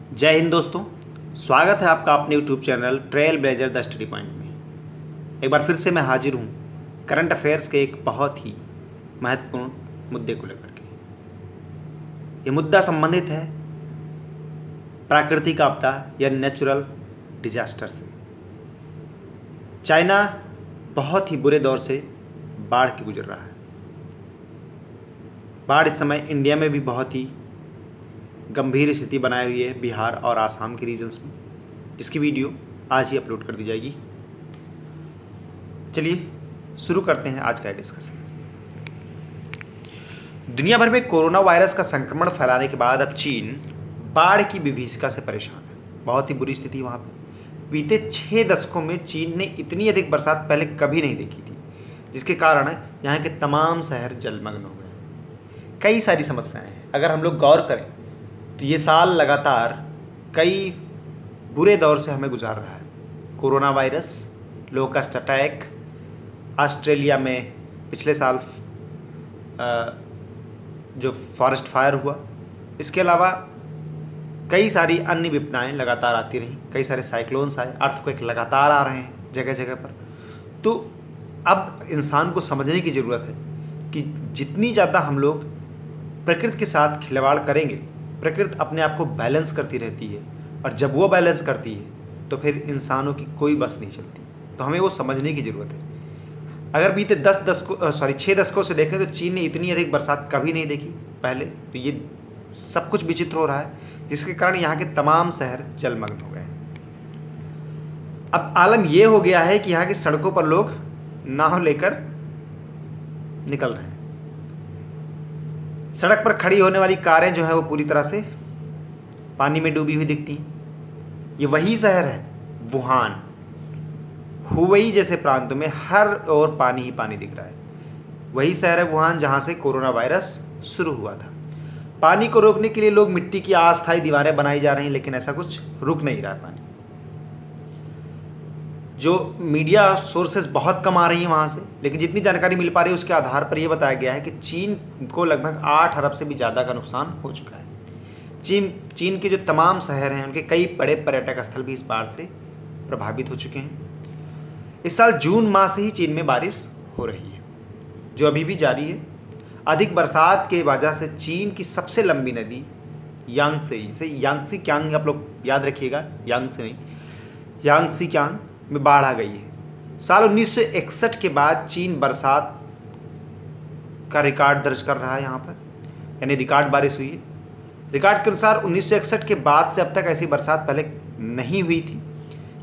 जय हिंद दोस्तों। स्वागत है आपका अपने YouTube channel trail blazer the study point में। एक बार फिर से मैं हाजिर हूँ करंट अफेयर्स के एक बहुत ही महत्वपूर्ण मुद्दे को लेकर के। ये मुद्दा संबंधित है प्राकृतिक आपदा या नेचुरल डिजास्टर से। चाइना बहुत ही बुरे दौर से बाढ़ की गुजर रहा है। बाढ़ इस समय इंडिया में भी बहुत ही गंभीर स्थिति बनाई हुई है, बिहार और आसाम के रीजन्स में, जिसकी वीडियो आज ही अपलोड कर दी जाएगी। चलिए शुरू करते हैं आज का डिस्कशन। दुनिया भर में कोरोना वायरस का संक्रमण फैलाने के बाद अब चीन बाढ़ की विभीषिका से परेशान है। बहुत ही बुरी स्थिति वहाँ पर। बीते 6 दशकों में चीन ने इतनी अधिक बरसात पहले कभी नहीं देखी थी, जिसके कारण यहाँ के तमाम शहर जलमग्न हो गए। कई सारी समस्याएं हैं। अगर हम लोग गौर करें तो ये साल लगातार कई बुरे दौर से हमें गुजार रहा है। Corona virus, locust attack, Australia में पिछले साल जो फॉरेस्ट फायर हुआ, इसके अलावा कई सारी अन्य विपदाएं लगातार आती रहीं। कई सारे साइक्लोन्स आए, अर्थक्वेक लगातार आ रहे हैं जगह जगह पर। तो अब इंसान को समझने की ज़रूरत है कि जितनी ज़्यादा हम लोग प्रकृति के साथ खिलवाड़ करेंगे, प्रकृति अपने आप को बैलेंस करती रहती है, और जब वो बैलेंस करती है तो फिर इंसानों की कोई बस नहीं चलती। तो हमें वो समझने की ज़रूरत है। अगर बीते 6 दशकों से देखें तो चीन ने इतनी अधिक बरसात कभी नहीं देखी पहले। तो ये सब कुछ विचित्र हो रहा है, जिसके कारण यहाँ के तमाम शहर जलमग्न हो गए हैं। अब आलम यह हो गया है कि यहाँ की सड़कों पर लोग नाव लेकर निकल रहे हैं। सड़क पर खड़ी होने वाली कारें जो है वो पूरी तरह से पानी में डूबी हुई दिखती हैं। ये वही शहर है वुहान। हुबेई जैसे प्रांतों में हर ओर पानी ही पानी दिख रहा है। वही शहर है वुहान जहां से कोरोना वायरस शुरू हुआ था। पानी को रोकने के लिए लोग मिट्टी की अस्थायी दीवारें बनाई जा रही हैं, लेकिन ऐसा कुछ रुक नहीं रहा है। पानी जो मीडिया सोर्सेज बहुत कम आ रही हैं वहाँ से, लेकिन जितनी जानकारी मिल पा रही है उसके आधार पर यह बताया गया है कि चीन को लगभग 8 अरब से भी ज़्यादा का नुकसान हो चुका है। चीन के जो तमाम शहर हैं उनके कई बड़े पर्यटक स्थल भी इस बाढ़ से प्रभावित हो चुके हैं। इस साल जून माह से ही चीन में बारिश हो रही है, जो अभी भी जारी है। अधिक बरसात के वजह से चीन की सबसे लंबी नदी यांगत्से क्यांग, आप लोग याद रखिएगा, यांगत्से नहीं, यांगत्से क्यांग में बाढ़ आ गई है। साल 1961 के बाद चीन बरसात का रिकॉर्ड दर्ज कर रहा है यहाँ पर, यानी रिकॉर्ड बारिश हुई है। रिकॉर्ड के अनुसार 1961 के बाद से अब तक ऐसी बरसात पहले नहीं हुई थी,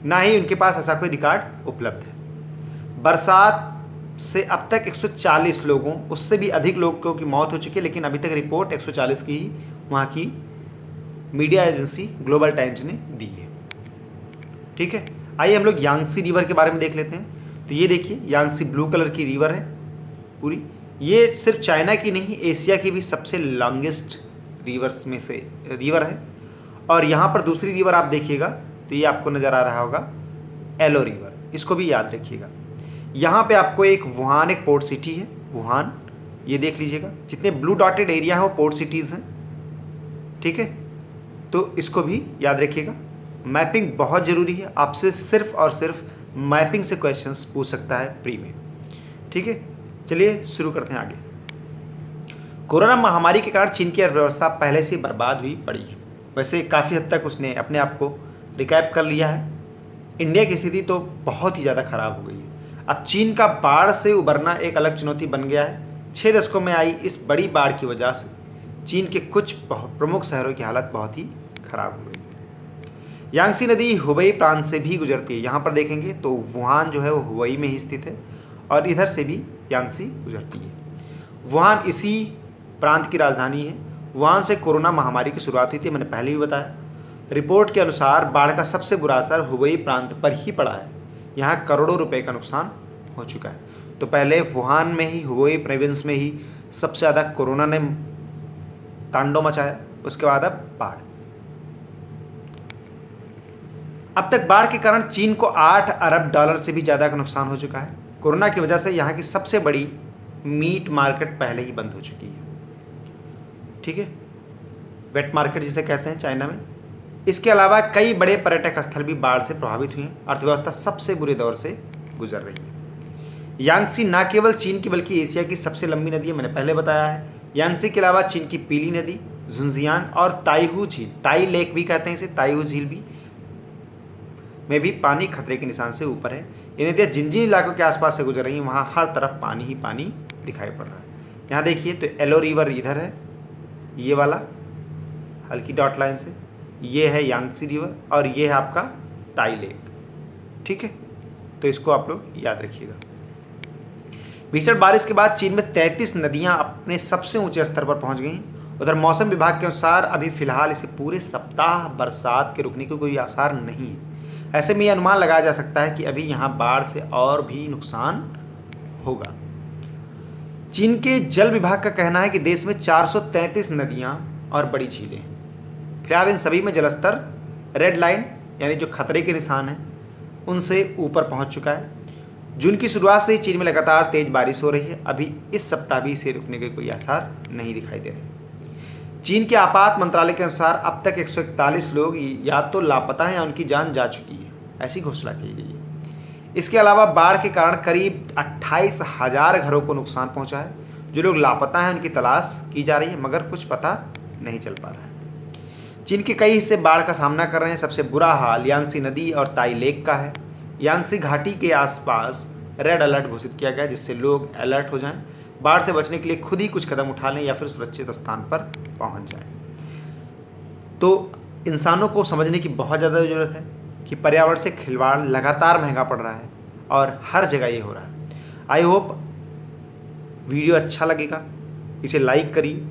ना ही उनके पास ऐसा कोई रिकॉर्ड उपलब्ध है। बरसात से अब तक 140 लोगों, उससे भी अधिक लोगों की मौत हो चुकी है, लेकिन अभी तक रिपोर्ट 140 की ही वहाँ की मीडिया एजेंसी ग्लोबल टाइम्स ने दी है। ठीक है, आइए हम लोग यांगत्से रिवर के बारे में देख लेते हैं। तो ये देखिए, यांगत्से ब्लू कलर की रिवर है पूरी। ये सिर्फ चाइना की नहीं, एशिया की भी सबसे लॉन्गेस्ट रिवर्स में से रिवर है। और यहाँ पर दूसरी रिवर आप देखिएगा तो ये आपको नज़र आ रहा होगा एलो रिवर, इसको भी याद रखिएगा। यहाँ पे आपको एक वुहान, एक पोर्ट सिटी है वुहान, ये देख लीजिएगा। जितने ब्लू डॉटेड एरिया है वो पोर्ट सिटीज़ हैं। ठीक है, तो इसको भी याद रखिएगा। मैपिंग बहुत ज़रूरी है, आपसे सिर्फ और सिर्फ मैपिंग से क्वेश्चंस पूछ सकता है प्री में। ठीक है, चलिए शुरू करते हैं आगे। कोरोना महामारी के कारण चीन की अर्थव्यवस्था पहले से बर्बाद हुई पड़ी है। वैसे काफ़ी हद तक उसने अपने आप को रिकैप कर लिया है। इंडिया की स्थिति तो बहुत ही ज़्यादा खराब हो गई है। अब चीन का बाढ़ से उबरना एक अलग चुनौती बन गया है। 6 दशकों में आई इस बड़ी बाढ़ की वजह से चीन के कुछ प्रमुख शहरों की हालत बहुत ही खराब हो गई। यांगत्से नदी हुबेई प्रांत से भी गुजरती है। यहाँ पर देखेंगे तो वुहान जो है वो हुबेई में ही स्थित है, और इधर से भी यांगत्से गुजरती है। वुहान इसी प्रांत की राजधानी है। वुहान से कोरोना महामारी की शुरुआत हुई थी, मैंने पहले भी बताया। रिपोर्ट के अनुसार बाढ़ का सबसे बुरा असर हुबेई प्रांत पर ही पड़ा है। यहाँ करोड़ों रुपए का नुकसान हो चुका है। तो पहले वुहान में ही, हुबेई प्रोविंस में ही सबसे ज़्यादा कोरोना ने तांडव मचाया, उसके बाद अब बाढ़। अब तक बाढ़ के कारण चीन को 8 अरब डॉलर से भी ज़्यादा का नुकसान हो चुका है। कोरोना की वजह से यहाँ की सबसे बड़ी मीट मार्केट पहले ही बंद हो चुकी है। ठीक है, वेट मार्केट जिसे कहते हैं चाइना में, इसके अलावा कई बड़े पर्यटक स्थल भी बाढ़ से प्रभावित हुए हैं। अर्थव्यवस्था सबसे बुरे दौर से गुजर रही है। यांगत्से न केवल चीन की बल्कि एशिया की सबसे लंबी नदी है, मैंने पहले बताया है। यांगत्से के अलावा चीन की पीली नदी, झुंजियान और ताइहू झील, ताई लेक भी कहते हैं इसे, ताइहू झील भी में भी पानी खतरे के निशान से ऊपर है। ये नदियाँ जिन जिन इलाकों के आसपास से गुजर रही हैं वहाँ हर तरफ पानी ही पानी दिखाई पड़ रहा है। यहाँ देखिए तो एलो रिवर इधर है, ये वाला हल्की डॉट लाइन से, ये है यांगत्से रिवर और ये है आपका ताई लेक। ठीक है, तो इसको आप लोग याद रखिएगा। भीषण बारिश के बाद चीन में 33 नदियां अपने सबसे ऊंचे स्तर पर पहुंच गई। उधर मौसम विभाग के अनुसार अभी फिलहाल इसे पूरे सप्ताह बरसात के रुकने के कोई आसार नहीं है। ऐसे में यह अनुमान लगाया जा सकता है कि अभी यहां बाढ़ से और भी नुकसान होगा। चीन के जल विभाग का कहना है कि देश में 433 नदियां और बड़ी झीलें हैं। फिलहाल इन सभी में जलस्तर रेड लाइन यानी जो खतरे के निशान है उनसे ऊपर पहुंच चुका है। जून की शुरुआत से ही चीन में लगातार तेज बारिश हो रही है। अभी इस सप्ताह भी इसे रुकने के कोई आसार नहीं दिखाई दे रहे। चीन के आपात मंत्रालय के अनुसार अब तक 141 लोग या तो लापता हैं या उनकी जान जा चुकी है, ऐसी घोषणा की गई है। इसके अलावा बाढ़ के कारण करीब 28,000 घरों को नुकसान पहुंचा है। जो लोग लापता हैं उनकी तलाश की जा रही है मगर कुछ पता नहीं चल पा रहा है। चीन के कई हिस्से बाढ़ का सामना कर रहे हैं। सबसे बुरा हाल यांगत्से नदी और ताई लेक का है। यांगत्से घाटी के आसपास रेड अलर्ट घोषित किया गया जिससे लोग अलर्ट हो जाएं, बाढ़ से बचने के लिए खुद ही कुछ कदम उठा लें या फिर सुरक्षित स्थान पर पहुंच जाएं। तो इंसानों को समझने की बहुत ज़्यादा ज़रूरत है कि पर्यावरण से खिलवाड़ लगातार महंगा पड़ रहा है और हर जगह ये हो रहा है। आई होप वीडियो अच्छा लगेगा, इसे लाइक करिए,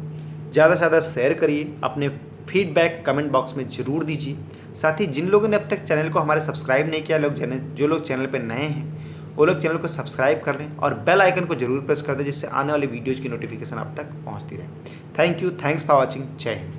ज़्यादा से ज़्यादा शेयर करिए, अपने फीडबैक कमेंट बॉक्स में ज़रूर दीजिए। साथ ही जिन लोगों ने अब तक चैनल को हमारे सब्सक्राइब नहीं किया, जो लोग चैनल पर नए हैं वो लोग चैनल को सब्सक्राइब कर लें और बेल आइकन को जरूर प्रेस कर दें जिससे आने वाली वीडियोज़ की नोटिफिकेशन आप तक पहुंचती रहे। Thank you, thanks for watching. जय हिंद।